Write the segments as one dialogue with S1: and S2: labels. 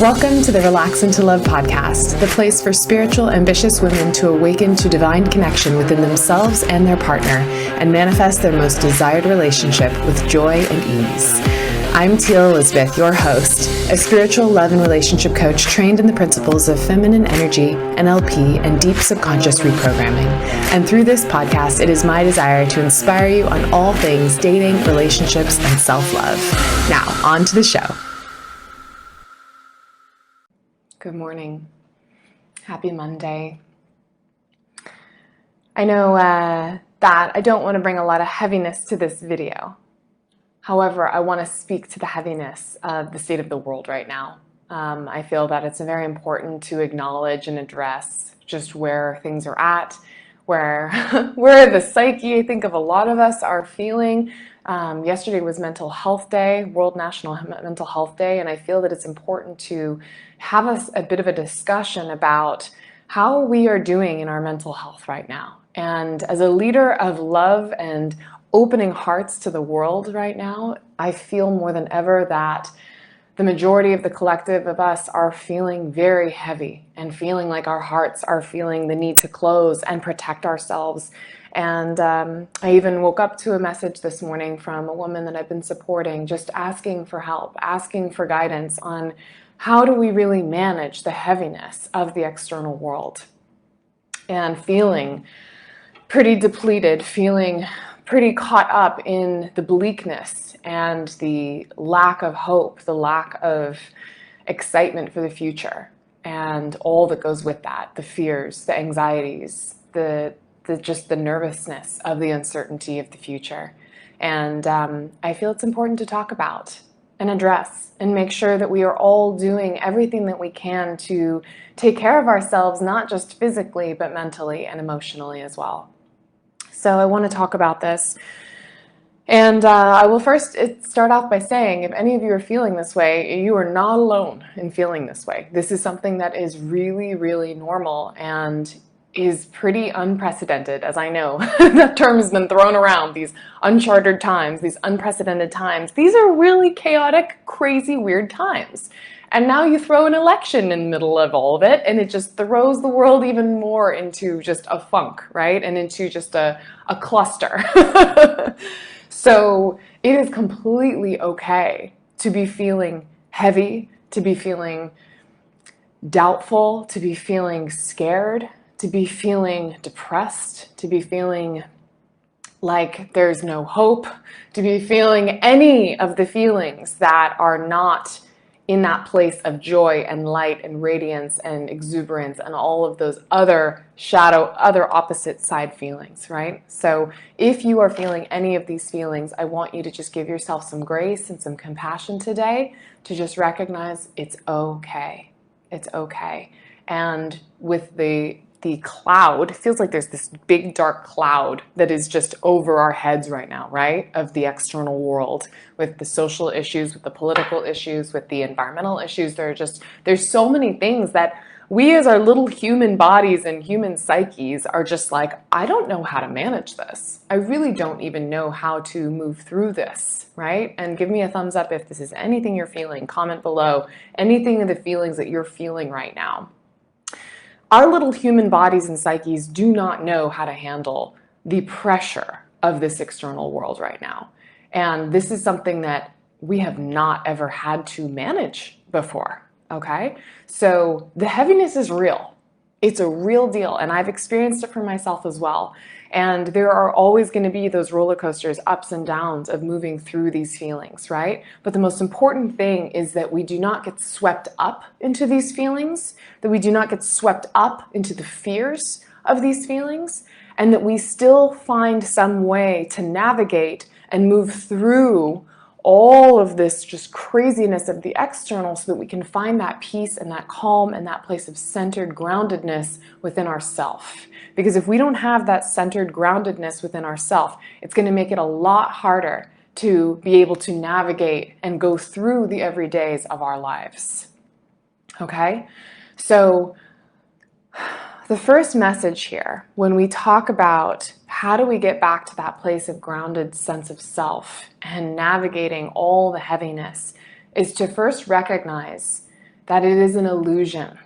S1: Welcome to the Relax into Love podcast, the place for spiritual, ambitious women to awaken to divine connection within themselves and their partner and manifest their most desired relationship with joy and ease. I'm Teal Elizabeth, your host, a spiritual love and relationship coach trained in the principles of feminine energy, NLP, and deep subconscious reprogramming. And through this podcast, it is my desire to inspire you on all things dating, relationships, and self-love. Now, on to the show. Good morning. Happy Monday. I know that I don't want to bring a lot of heaviness to this video. However, I want to speak to the heaviness of the state of the world right now. I feel that it's very important to acknowledge and address just where things are at, where the psyche, I think, of a lot of us are feeling. Yesterday was Mental Health Day, World National Mental Health Day, and I feel that it's important to have a bit of a discussion about how we are doing in our mental health right now. And as a leader of love and opening hearts to the world right now, I feel more than ever that the majority of the collective of us are feeling very heavy and feeling like our hearts are feeling the need to close and protect ourselves. And I even woke up to a message this morning from a woman that I've been supporting, just asking for help, asking for guidance on how do we really manage the heaviness of the external world, and feeling pretty depleted, feeling pretty caught up in the bleakness and the lack of hope, the lack of excitement for the future, and all that goes with that, the fears, the anxieties, just the nervousness of the uncertainty of the future. And I feel it's important to talk about and address and make sure that we are all doing everything that we can to take care of ourselves, not just physically, but mentally and emotionally as well. So I want to talk about this. And I will first start off by saying, if any of you are feeling this way, you are not alone in feeling this way. This is something that is really, really normal and is pretty unprecedented, as I know. That term has been thrown around, these uncharted times, these unprecedented times. These are really chaotic, crazy, weird times. And now you throw an election in the middle of all of it, and it just throws the world even more into just a funk, right? And into just a cluster. So it is completely okay to be feeling heavy, to be feeling doubtful, to be feeling scared, to be feeling depressed, to be feeling like there's no hope, to be feeling any of the feelings that are not in that place of joy and light and radiance and exuberance and all of those other opposite side feelings, right? So if you are feeling any of these feelings, I want you to just give yourself some grace and some compassion today to just recognize it's okay. It's okay. And with the cloud, it feels like there's this big dark cloud that is just over our heads right now, right? Of the external world, with the social issues, with the political issues, with the environmental issues. There's so many things that we as our little human bodies and human psyches are just like, I don't know how to manage this. I really don't even know how to move through this, right? And give me a thumbs up if this is anything you're feeling. Comment below anything of the feelings that you're feeling right now. Our little human bodies and psyches do not know how to handle the pressure of this external world right now. And this is something that we have not ever had to manage before, okay? So the heaviness is real. It's a real deal, and I've experienced it for myself as well. And there are always going to be those roller coasters, ups and downs of moving through these feelings, right? But the most important thing is that we do not get swept up into these feelings, that we do not get swept up into the fears of these feelings, and that we still find some way to navigate and move through all of this just craziness of the external so that we can find that peace and that calm and that place of centered groundedness within ourself. Because if we don't have that centered groundedness within ourself, it's going to make it a lot harder to be able to navigate and go through the everydays of our lives. Okay? So the first message here, when we talk about how do we get back to that place of grounded sense of self and navigating all the heaviness, is to first recognize that it is an illusion.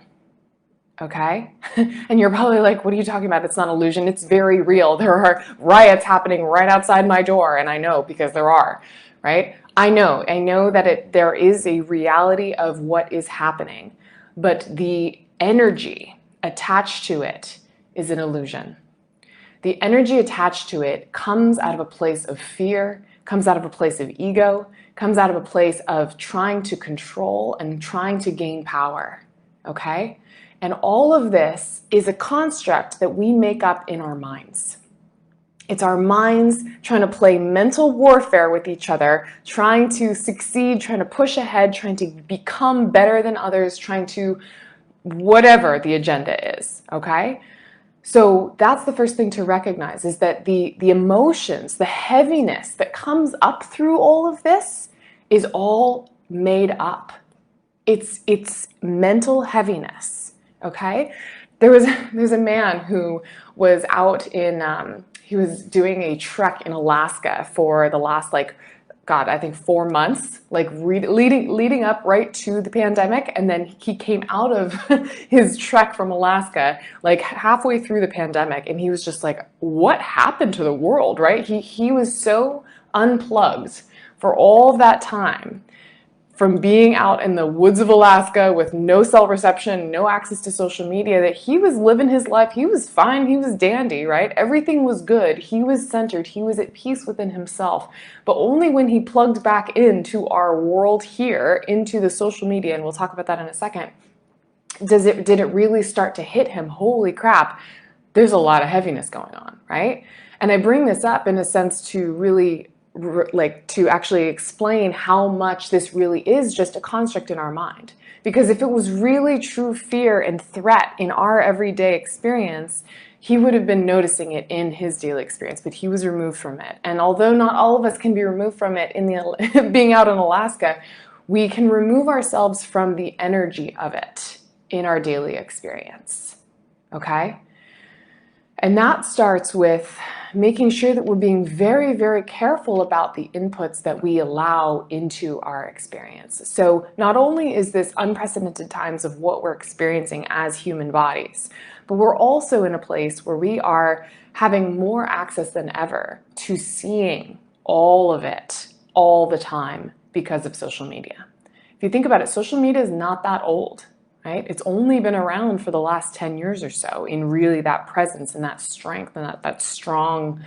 S1: Okay? And you're probably like, what are you talking about? It's not illusion. It's very real. There are riots happening right outside my door. And I know because there are, right? I know that there is a reality of what is happening, but the energy attached to it is an illusion. The energy attached to it comes out of a place of fear, comes out of a place of ego, comes out of a place of trying to control and trying to gain power, okay? And all of this is a construct that we make up in our minds. It's our minds trying to play mental warfare with each other, trying to succeed, trying to push ahead, trying to become better than others, trying to whatever the agenda is, okay? So that's the first thing to recognize, is that the emotions, the heaviness that comes up through all of this is all made up. It's mental heaviness, okay? There's a man who was out in, he was doing a trek in Alaska for the last, God, I think 4 months, leading up right to the pandemic. And then he came out of his trek from Alaska, like halfway through the pandemic. And he was just like, what happened to the world, right? He was so unplugged for all of that time from being out in the woods of Alaska with no cell reception, no access to social media, that he was living his life. He was fine. He was dandy, right? Everything was good. He was centered. He was at peace within himself. But only when he plugged back into our world here, into the social media, and we'll talk about that in a second, did it really start to hit him, holy crap, there's a lot of heaviness going on, right? And I bring this up in a sense to really to actually explain how much this really is just a construct in our mind. Because if it was really true fear and threat in our everyday experience, he would have been noticing it in his daily experience, but he was removed from it. And although not all of us can be removed from it in the being out in Alaska, we can remove ourselves from the energy of it in our daily experience. Okay? And that starts with making sure that we're being very, very careful about the inputs that we allow into our experience. So not only is this unprecedented times of what we're experiencing as human bodies, but we're also in a place where we are having more access than ever to seeing all of it all the time because of social media. If you think about it, social media is not that old. Right? It's only been around for the last 10 years or so in really that presence and that strength and that strong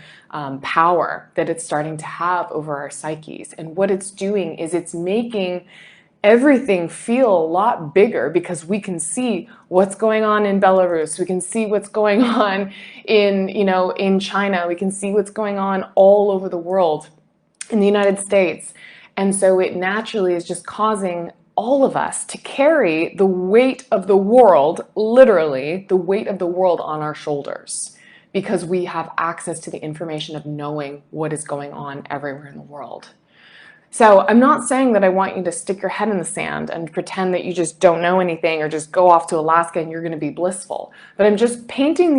S1: power that it's starting to have over our psyches. And what it's doing is it's making everything feel a lot bigger because we can see what's going on in Belarus. We can see what's going on in China. We can see what's going on all over the world in the United States. And so it naturally is just causing all of us to carry the weight of the world, literally the weight of the world on our shoulders, because we have access to the information of knowing what is going on everywhere in the world. So I'm not saying that I want you to stick your head in the sand and pretend that you just don't know anything or just go off to Alaska and you're going to be blissful. But I'm just painting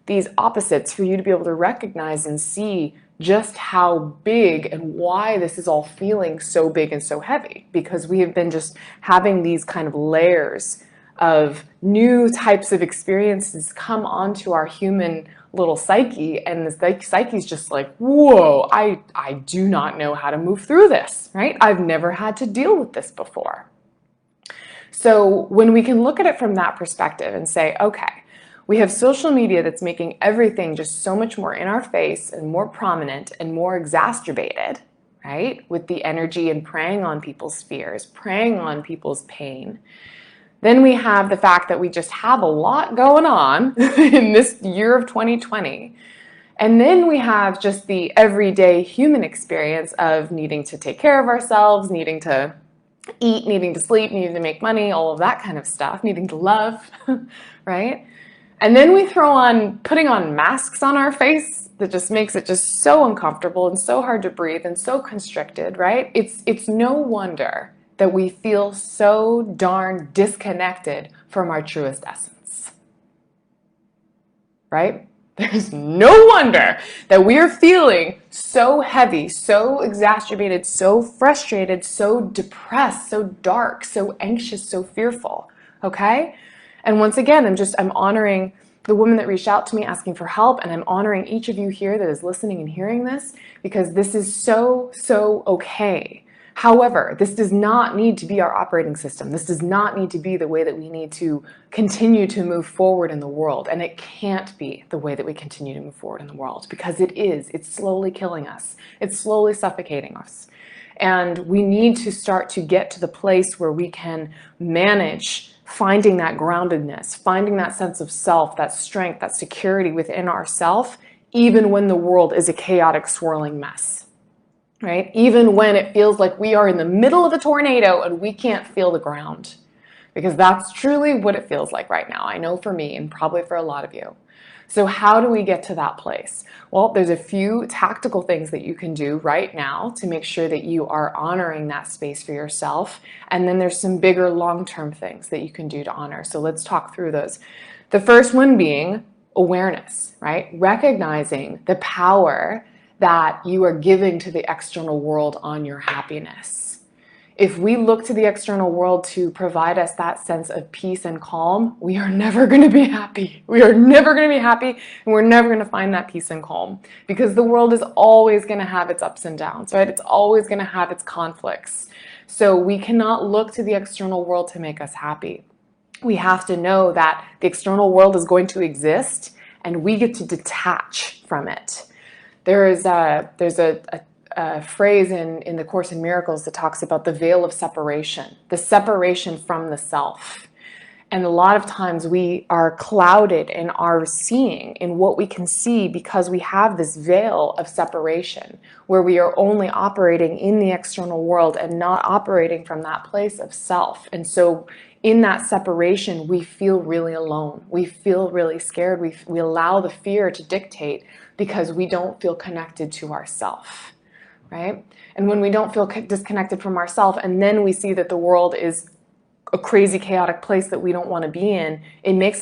S1: these opposites for you to be able to recognize and see just how big and why this is all feeling so big and so heavy, because we have been just having these kind of layers of new types of experiences come onto our human little psyche, and the psyche's just like, whoa, I do not know how to move through this, right? I've never had to deal with this before. So when we can look at it from that perspective and say, okay, we have social media that's making everything just so much more in our face and more prominent and more exacerbated, right? With the energy and preying on people's fears, preying on people's pain. Then we have the fact that we just have a lot going on in this year of 2020. And then we have just the everyday human experience of needing to take care of ourselves, needing to eat, needing to sleep, needing to make money, all of that kind of stuff, needing to love, right? And then we throw on putting on masks on our face that just makes it just so uncomfortable and so hard to breathe and so constricted, right? It's no wonder that we feel so darn disconnected from our truest essence, right? There's no wonder that we are feeling so heavy, so exacerbated, so frustrated, so depressed, so dark, so anxious, so fearful. Okay? And once again, I'm honoring the woman that reached out to me asking for help, and I'm honoring each of you here that is listening and hearing this, because this is so, so okay. However, this does not need to be our operating system. This does not need to be the way that we need to continue to move forward in the world. And it can't be the way that we continue to move forward in the world, because it is. It's slowly killing us. It's slowly suffocating us. And we need to start to get to the place where we can manage finding that groundedness, finding that sense of self, that strength, that security within ourself, even when the world is a chaotic, swirling mess. Right? Even when it feels like we are in the middle of a tornado and we can't feel the ground. Because that's truly what it feels like right now. I know for me, and probably for a lot of you. So how do we get to that place? Well, there's a few tactical things that you can do right now to make sure that you are honoring that space for yourself. And then there's some bigger long-term things that you can do to honor. So let's talk through those. The first one being awareness, right? Recognizing the power that you are giving to the external world on your happiness. If we look to the external world to provide us that sense of peace and calm, we are never going to be happy. We are never going to be happy, and we're never going to find that peace and calm, because the world is always going to have its ups and downs, right? It's always going to have its conflicts. So we cannot look to the external world to make us happy. We have to know that the external world is going to exist, and we get to detach from it. There's a phrase in the Course in Miracles that talks about the veil of separation, the separation from the self. And a lot of times we are clouded in our seeing, in what we can see, because we have this veil of separation where we are only operating in the external world and not operating from that place of self. And so in that separation, we feel really alone. We feel really scared. We allow the fear to dictate, because we don't feel connected to ourself, right? And when we don't feel disconnected from ourself, and then we see that the world is a crazy, chaotic place that we don't want to be in, it makes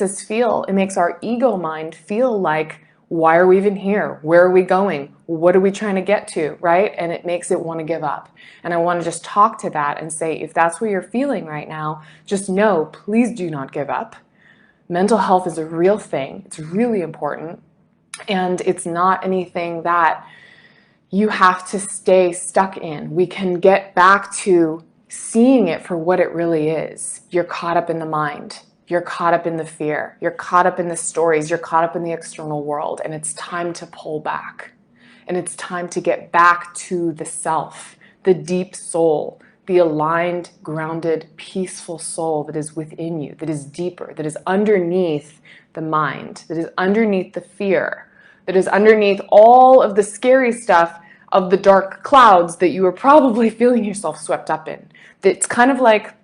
S1: our ego mind feel like, why are we even here? Where are we going? What are we trying to get to, right? And it makes it want to give up. And I want to just talk to that and say, if that's what you're feeling right now, just know, please do not give up. Mental health is a real thing. It's really important. And it's not anything that you have to stay stuck in. We can get back to seeing it for what it really is. You're caught up in the mind. You're caught up in the fear. You're caught up in the stories. You're caught up in the external world. And it's time to pull back. And it's time to get back to the self, the deep soul, the aligned, grounded, peaceful soul that is within you, that is deeper, that is underneath the mind, that is underneath the fear, that is underneath all of the scary stuff of the dark clouds that you are probably feeling yourself swept up in. It's kind of like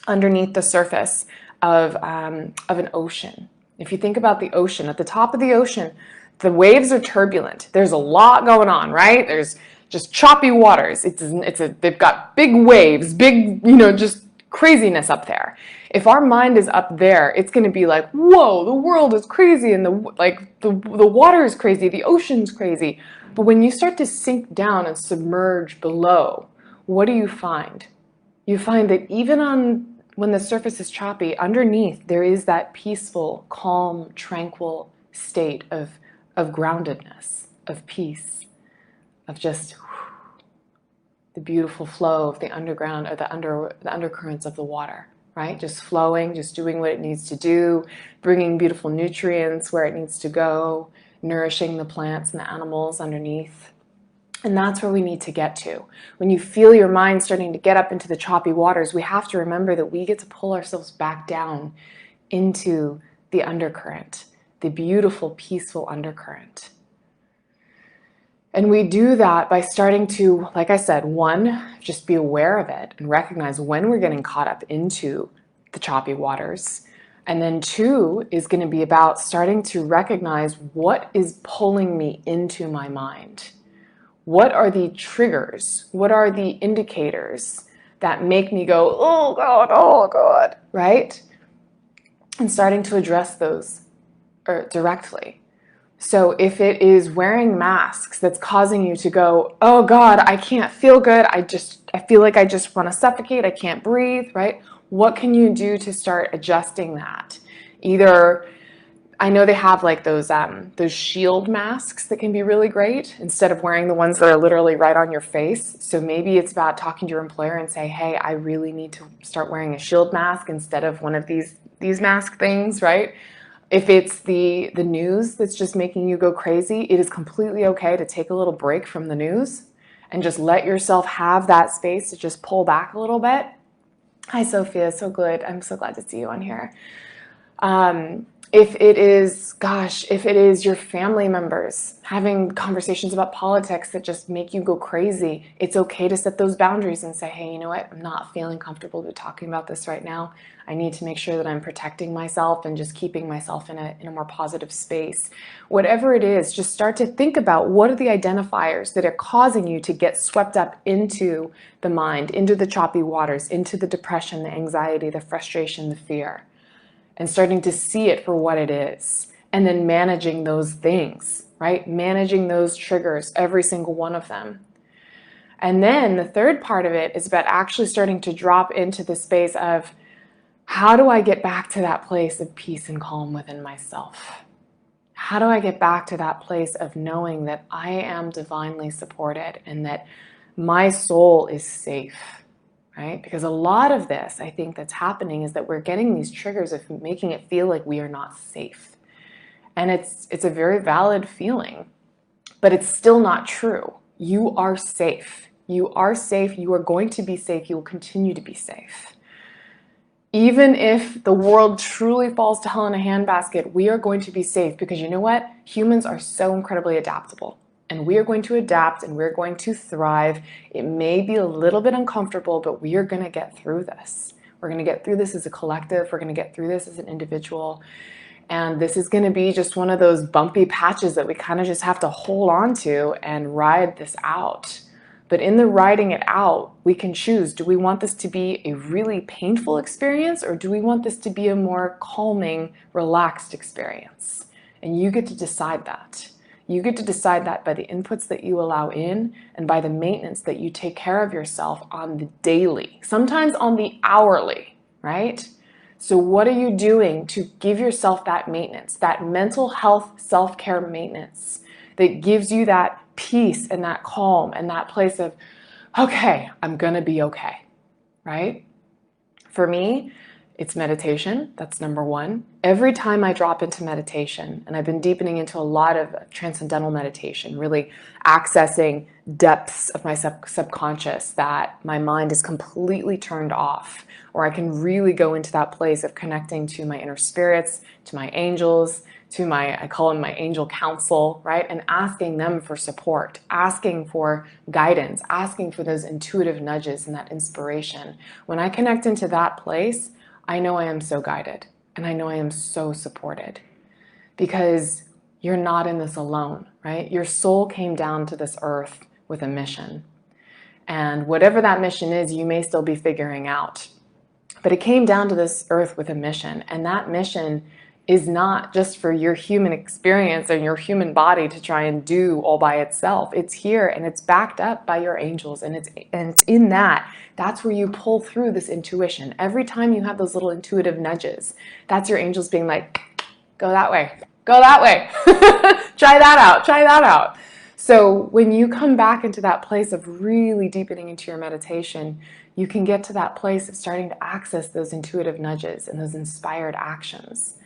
S1: underneath the surface of an ocean. If you think about the ocean, at the top of the ocean, the waves are turbulent. There's a lot going on, right? There's just choppy waters. They've got big waves, big, just craziness up there. If our mind is up there, it's going to be like, whoa, the world is crazy, and the water is crazy, the ocean's crazy. But when you start to sink down and submerge below, what do you find? You find that even when the surface is choppy, underneath there is that peaceful, calm, tranquil state of groundedness, of peace, of just the beautiful flow of the underground, or the undercurrents of the water, right? Just flowing, just doing what it needs to do, bringing beautiful nutrients where it needs to go, nourishing the plants and the animals underneath. And that's where we need to get to. When you feel your mind starting to get up into the choppy waters, we have to remember that we get to pull ourselves back down into the undercurrent, the beautiful, peaceful undercurrent. And we do that by starting to, like I said, one, just be aware of it and recognize when we're getting caught up into the choppy waters. And then two is going to be about starting to recognize what is pulling me into my mind. What are the triggers? What are the indicators that make me go, oh God, right? And starting to address those directly. So if it is wearing masks that's causing you to go, oh God, I can't feel good. I feel like I just want to suffocate. I can't breathe, right? What can you do to start adjusting that? Either, I know they have like those shield masks that can be really great instead of wearing the ones that are literally right on your face. So maybe it's about talking to your employer and say, hey, I really need to start wearing a shield mask instead of one of these mask things, right? If it's the news that's just making you go crazy, it is completely okay to take a little break from the news and just let yourself have that space to just pull back a little bit. Hi, Sophia. So good. I'm so glad to see you on here. If it is, gosh, if it is your family members having conversations about politics that just make you go crazy, it's okay to set those boundaries and say, hey, you know what? I'm not feeling comfortable with talking about this right now. I need to make sure that I'm protecting myself and just keeping myself in a more positive space. Whatever it is, just start to think about what are the identifiers that are causing you to get swept up into the mind, into the choppy waters, into the depression, the anxiety, the frustration, the fear. And starting to see it for what it is, and then managing those things, right? Managing those triggers, every single one of them. And then the third part of it is about actually starting to drop into the space of, how do I get back to that place of peace and calm within myself? How do I get back to that place of knowing that I am divinely supported and that my soul is safe? Right? Because a lot of this, I think, that's happening is that we're getting these triggers of making it feel like we are not safe. And it's a very valid feeling, but it's still not true. You are safe. You are safe. You are going to be safe. You will continue to be safe. Even if the world truly falls to hell in a handbasket, we are going to be safe because you know what? Humans are so incredibly adaptable. And we are going to adapt and we're going to thrive. It may be a little bit uncomfortable, but we are going to get through this. We're going to get through this as a collective. We're going to get through this as an individual. And this is going to be just one of those bumpy patches that we kind of just have to hold on to and ride this out. But in the riding it out, we can choose, do we want this to be a really painful experience or do we want this to be a more calming, relaxed experience? And you get to decide that. You get to decide that by the inputs that you allow in and by the maintenance that you take care of yourself on the daily, sometimes on the hourly, right? So what are you doing to give yourself that maintenance, that mental health self-care maintenance that gives you that peace and that calm and that place of, okay, I'm gonna be okay, right? For me, it's meditation. That's number one. Every time I drop into meditation, and I've been deepening into a lot of transcendental meditation, really accessing depths of my subconscious that my mind is completely turned off, or I can really go into that place of connecting to my inner spirits, to my angels, to my, I call them my angel council, right? And asking them for support, asking for guidance, asking for those intuitive nudges and that inspiration. When I connect into that place, I know I am so guided and I know I am so supported because you're not in this alone, right? Your soul came down to this earth with a mission. And whatever that mission is, you may still be figuring out. But it came down to this earth with a mission. And that mission is not just for your human experience and your human body to try and do all by itself. It's here and it's backed up by your angels. And it's in that, that's where you pull through this intuition. Every time you have those little intuitive nudges, that's your angels being like, go that way, go that way. Try that out, try that out. So when you come back into that place of really deepening into your meditation, you can get to that place of starting to access those intuitive nudges and those inspired actions.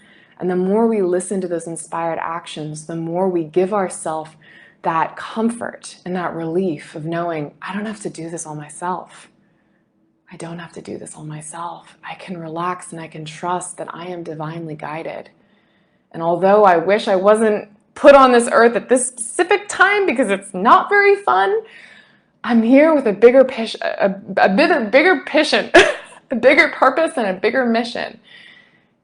S1: And the more we listen to those inspired actions, the more we give ourselves that comfort and that relief of knowing, I don't have to do this all myself. I don't have to do this all myself. I can relax and I can trust that I am divinely guided. And although I wish I wasn't put on this earth at this specific time because it's not very fun, I'm here with a bigger purpose and a bigger mission.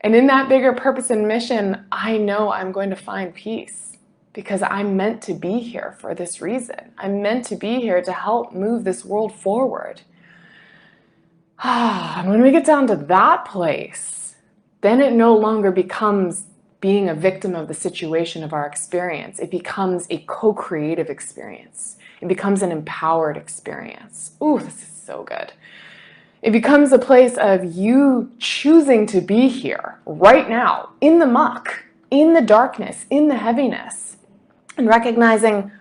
S1: And in that bigger purpose and mission, I know I'm going to find peace because I'm meant to be here for this reason. I'm meant to be here to help move this world forward. And when we get down to that place, then it no longer becomes being a victim of the situation of our experience. It becomes a co-creative experience. It becomes an empowered experience. Ooh, this is so good. It becomes a place of you choosing to be here right now, in the muck, in the darkness, in the heaviness, and recognizing,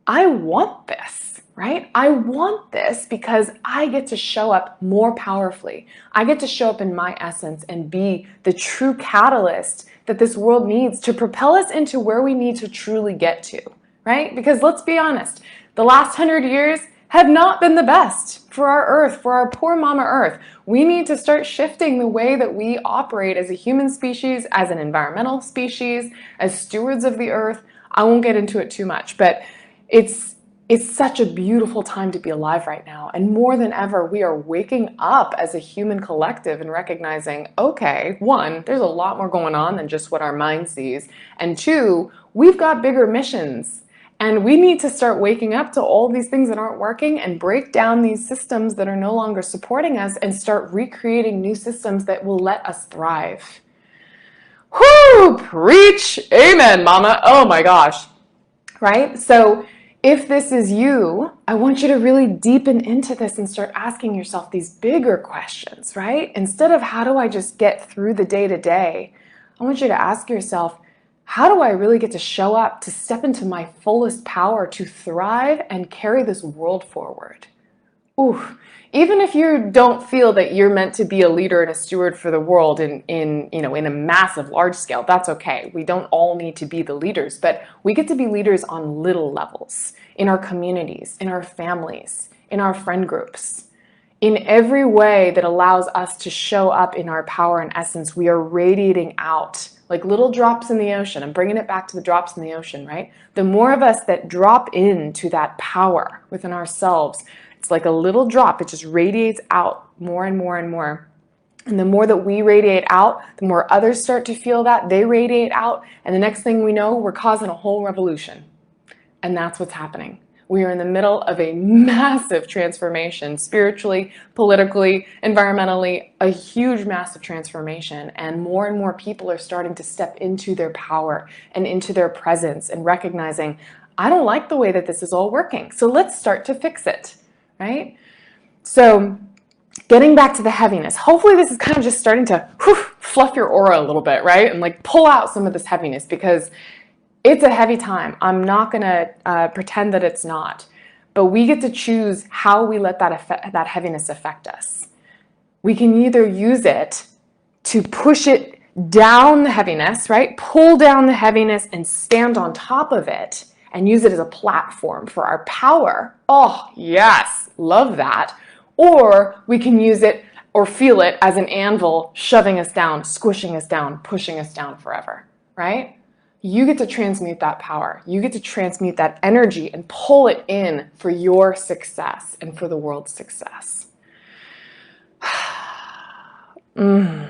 S1: I want this, right? I want this because I get to show up more powerfully. I get to show up in my essence and be the true catalyst that this world needs to propel us into where we need to truly get to, right? Because let's be honest, the last 100 years have not been the best for our earth, for our poor mama earth. We need to start shifting the way that we operate as a human species, as an environmental species, as stewards of the earth. I won't get into it too much, but it's such a beautiful time to be alive right now. And more than ever, we are waking up as a human collective and recognizing, okay, one, there's a lot more going on than just what our mind sees. And two, we've got bigger missions. And we need to start waking up to all these things that aren't working and break down these systems that are no longer supporting us and start recreating new systems that will let us thrive. Whoo! Preach! Amen, mama. Oh my gosh. Right? So if this is you, I want you to really deepen into this and start asking yourself these bigger questions, right? Instead of how do I just get through the day to day, I want you to ask yourself, how do I really get to show up, to step into my fullest power, to thrive and carry this world forward? Ooh, even if you don't feel that you're meant to be a leader and a steward for the world in a massive, large scale, that's okay. We don't all need to be the leaders, but we get to be leaders on little levels, in our communities, in our families, in our friend groups. In every way that allows us to show up in our power and essence, we are radiating out like little drops in the ocean. I'm bringing it back to the drops in the ocean, right? The more of us that drop into that power within ourselves, it's like a little drop. It just radiates out more and more and more. And the more that we radiate out, the more others start to feel that. They radiate out. And the next thing we know, we're causing a whole revolution. And that's what's happening. We are in the middle of a massive transformation, spiritually, politically, environmentally, a huge, massive transformation. And more people are starting to step into their power and into their presence and recognizing, I don't like the way that this is all working. So let's start to fix it, right? So getting back to the heaviness, hopefully this is kind of just starting to fluff your aura a little bit, right? And like pull out some of this heaviness, because it's a heavy time. I'm not going to pretend that it's not. But we get to choose how we let that heaviness affect us. We can either use it to push it down the heaviness, right? Pull down the heaviness and stand on top of it and use it as a platform for our power. Oh, yes, love that. Or we can use it or feel it as an anvil shoving us down, squishing us down, pushing us down forever, right? You get to transmute that power. You get to transmute that energy and pull it in for your success and for the world's success. I'm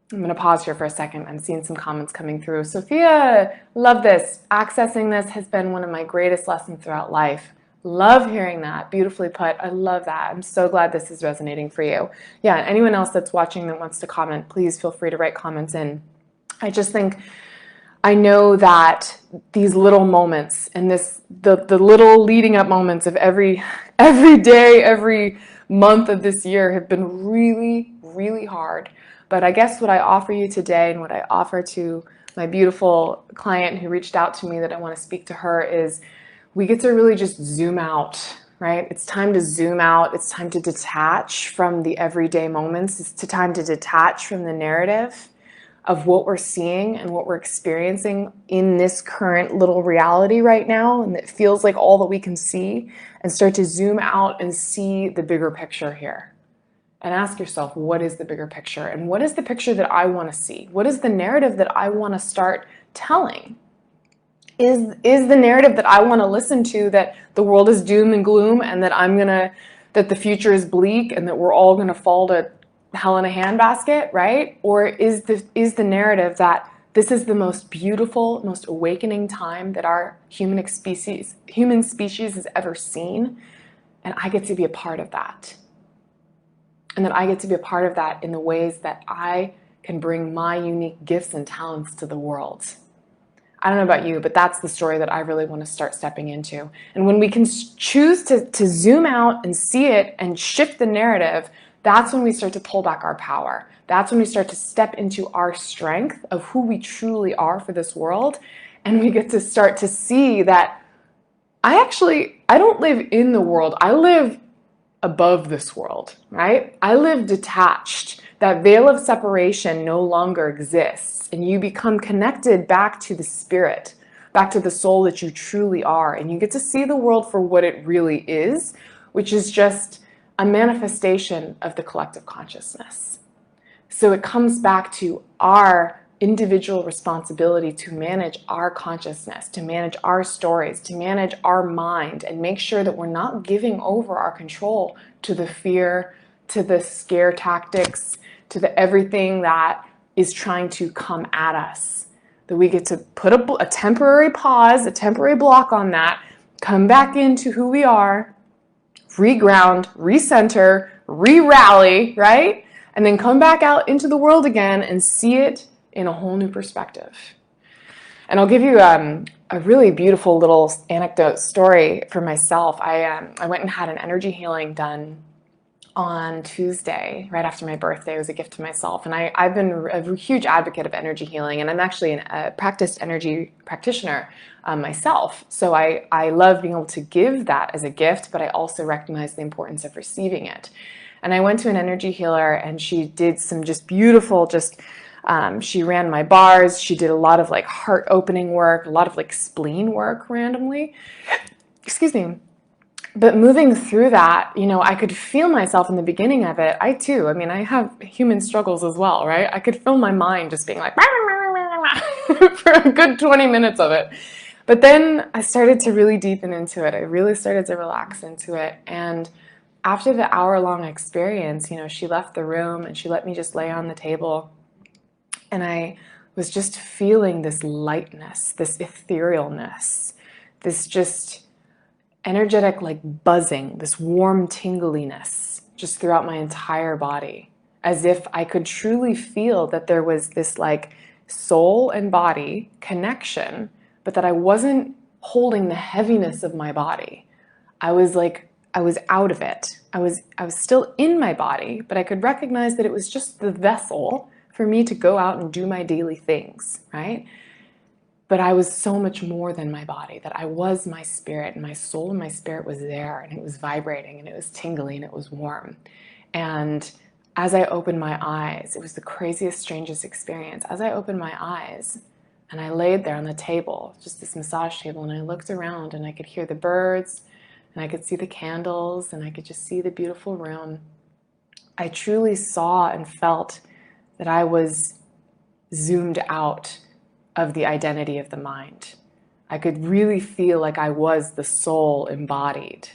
S1: going to pause here for a second. I'm seeing some comments coming through. Sophia, love this. Accessing this has been one of my greatest lessons throughout life. Love hearing that. Beautifully put. I love that. I'm so glad this is resonating for you. Yeah, anyone else that's watching that wants to comment, please feel free to write comments in. I know that these little moments and the little leading up moments of every day, every month of this year have been really, really hard. But I guess what I offer you today and what I offer to my beautiful client who reached out to me that I want to speak to her is we get to really just zoom out, right? It's time to zoom out. It's time to detach from the everyday moments. It's time to detach from the narrative of what we're seeing and what we're experiencing in this current little reality right now, and it feels like all that we can see, and start to zoom out and see the bigger picture here. And ask yourself, what is the bigger picture? And what is the picture that I want to see? What is the narrative that I want to start telling? Is the narrative that I want to listen to that the world is doom and gloom and that the future is bleak and that we're all gonna fall to hell in a handbasket, right? Or is the narrative that this is the most beautiful, most awakening time that our human species has ever seen, and I get to be a part of that. And that I get to be a part of that in the ways that I can bring my unique gifts and talents to the world. I don't know about you, but that's the story that I really want to start stepping into. And when we can choose to zoom out and see it and shift the narrative, that's when we start to pull back our power. That's when we start to step into our strength of who we truly are for this world. And we get to start to see that I don't live in the world. I live above this world, right? I live detached. That veil of separation no longer exists, and you become connected back to the spirit, back to the soul that you truly are, and you get to see the world for what it really is, which is just a manifestation of the collective consciousness. So it comes back to our individual responsibility to manage our consciousness, to manage our stories, to manage our mind, and make sure that we're not giving over our control to the fear, to the scare tactics, to the everything that is trying to come at us. That we get to put a temporary pause, a temporary block on that, come back into who we are, reground, recenter, re-rally, right? And then come back out into the world again and see it in a whole new perspective. And I'll give you a really beautiful little anecdote story for myself. I went and had an energy healing done on Tuesday, right after my birthday. It was a gift to myself. And I've been a huge advocate of energy healing, and I'm actually a practiced energy practitioner myself. So I love being able to give that as a gift, but I also recognize the importance of receiving it. And I went to an energy healer, and she did some just beautiful, she ran my bars. She did a lot of like heart opening work, a lot of like spleen work randomly. Excuse me. But moving through that, I could feel myself in the beginning of it. I have human struggles as well, right? I could feel my mind just being like, for a good 20 minutes of it. But then I started to really deepen into it. I really started to relax into it. And after the hour-long experience, she left the room and she let me just lay on the table. And I was just feeling this lightness, this etherealness, this just energetic like buzzing, this warm tingliness just throughout my entire body, as if I could truly feel that there was this like soul and body connection, but that I wasn't holding the heaviness of my body. I was out of it. I was still in my body, but I could recognize that it was just the vessel for me to go out and do my daily things, right? But I was so much more than my body, that I was my spirit, and my soul and my spirit was there, and it was vibrating, and it was tingly, and it was warm. And as I opened my eyes, it was the craziest, strangest experience. As I opened my eyes and I laid there on the table, just this massage table, and I looked around and I could hear the birds and I could see the candles and I could just see the beautiful room. I truly saw and felt that I was zoomed out of the identity of the mind. I could really feel like I was the soul embodied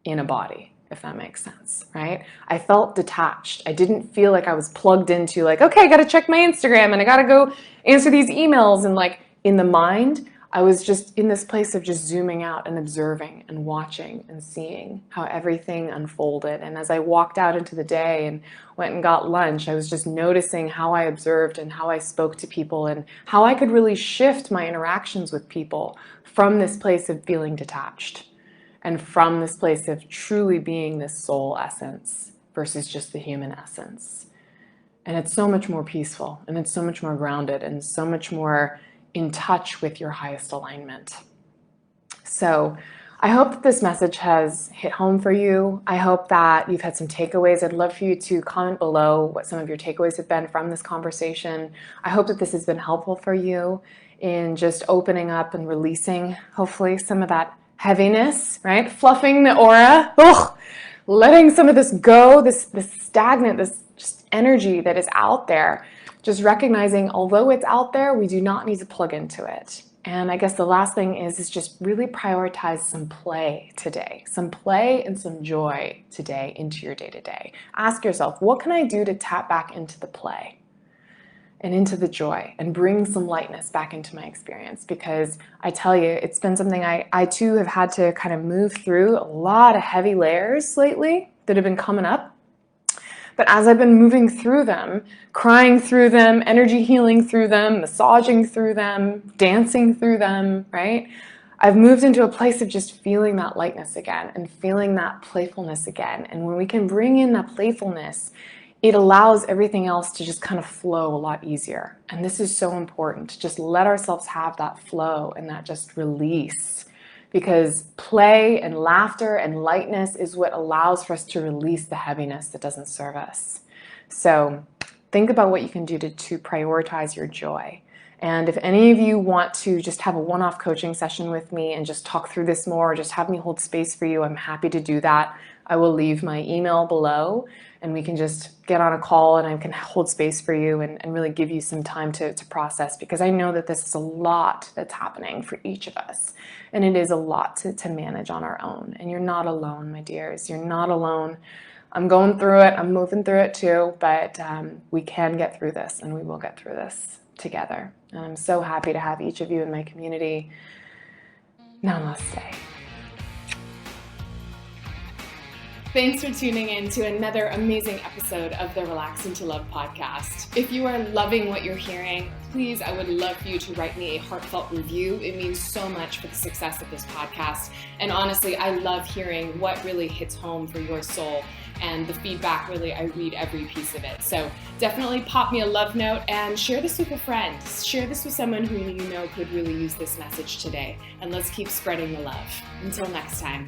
S1: in a body, if that makes sense, right? I felt detached. I didn't feel like I was plugged into like, okay, I got to check my Instagram and I got to go answer these emails. And like in the mind, I was just in this place of just zooming out and observing and watching and seeing how everything unfolded. And as I walked out into the day and went and got lunch, I was just noticing how I observed and how I spoke to people and how I could really shift my interactions with people from this place of feeling detached and from this place of truly being this soul essence versus just the human essence. And it's so much more peaceful, and it's so much more grounded, and so much more in touch with your highest alignment. So I hope that this message has hit home for you. I hope that you've had some takeaways. I'd love for you to comment below what some of your takeaways have been from this conversation. I hope that this has been helpful for you in just opening up and releasing, hopefully, some of that heaviness, right? Fluffing the aura, letting some of this go, this stagnant, this just energy that is out there. Just recognizing, although it's out there, we do not need to plug into it. And I guess the last thing is just really prioritize some play today. Some play and some joy today into your day-to-day. Ask yourself, what can I do to tap back into the play and into the joy and bring some lightness back into my experience? Because I tell you, it's been something I too have had to kind of move through, a lot of heavy layers lately that have been coming up. But as I've been moving through them, crying through them, energy healing through them, massaging through them, dancing through them, right? I've moved into a place of just feeling that lightness again and feeling that playfulness again. And when we can bring in that playfulness, it allows everything else to just kind of flow a lot easier. And this is so important, to just let ourselves have that flow and that just release. Because play and laughter and lightness is what allows for us to release the heaviness that doesn't serve us. So think about what you can do to prioritize your joy. And if any of you want to just have a one-off coaching session with me and just talk through this more, or just have me hold space for you, I'm happy to do that. I will leave my email below and we can just get on a call and I can hold space for you and really give you some time to process, because I know that this is a lot that's happening for each of us. And it is a lot to manage on our own. And you're not alone, my dears. You're not alone. I'm going through it. I'm moving through it too. But we can get through this, and we will get through this together. And I'm so happy to have each of you in my community. Namaste. Thanks for tuning in to another amazing episode of the Relaxing to Love podcast. If you are loving what you're hearing, please, I would love for you to write me a heartfelt review. It means so much for the success of this podcast. And honestly, I love hearing what really hits home for your soul. And the feedback, really, I read every piece of it. So definitely pop me a love note and share this with a friend. Share this with someone who you know could really use this message today. And let's keep spreading the love. Until next time.